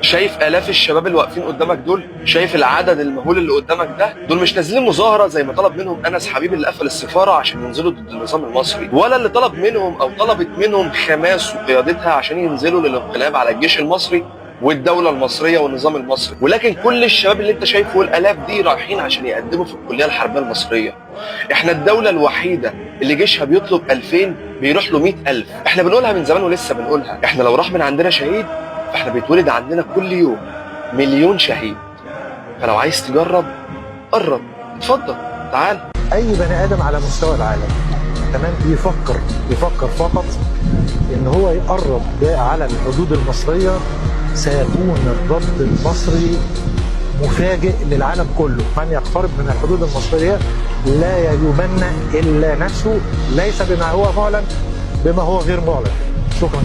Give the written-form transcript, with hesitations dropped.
شايف آلاف الشباب اللي واقفين قدامك دول؟ شايف العدد المهول اللي قدامك ده؟ دول مش نازلين مظاهرة زي ما طلب منهم أنس حبيب اللي قفل السفارة عشان ينزلوا ضد النظام المصري، ولا اللي طلب منهم أو طلبت منهم حماس وقيادتها عشان ينزلوا للانقلاب على الجيش المصري والدولة المصرية والنظام المصري، ولكن كل الشباب اللي انت شايفه والآلاف دي رايحين عشان يقدموا في الكلية الحربية المصرية. احنا الدولة الوحيدة اللي جيشها بيطلب 2000 بيروح له 100,000. احنا بنقولها من زمان ولسه بنقولها، احنا لو راح من عندنا شهيد فاحنا بيتولد عندنا كل يوم مليون شهيد. فلو عايز تجرب قرب، اتفضل تعال. اي بني ادم على مستوى العالم تمام يفكر فقط ان هو يقرب على الحدود المصريه، سيكون الضبط المصري مفاجئ للعالم كله. من يقترب من الحدود المصريه لا يمنى الا نفسه، ليس بما هو معلن، بما هو غير معلن. شكرا.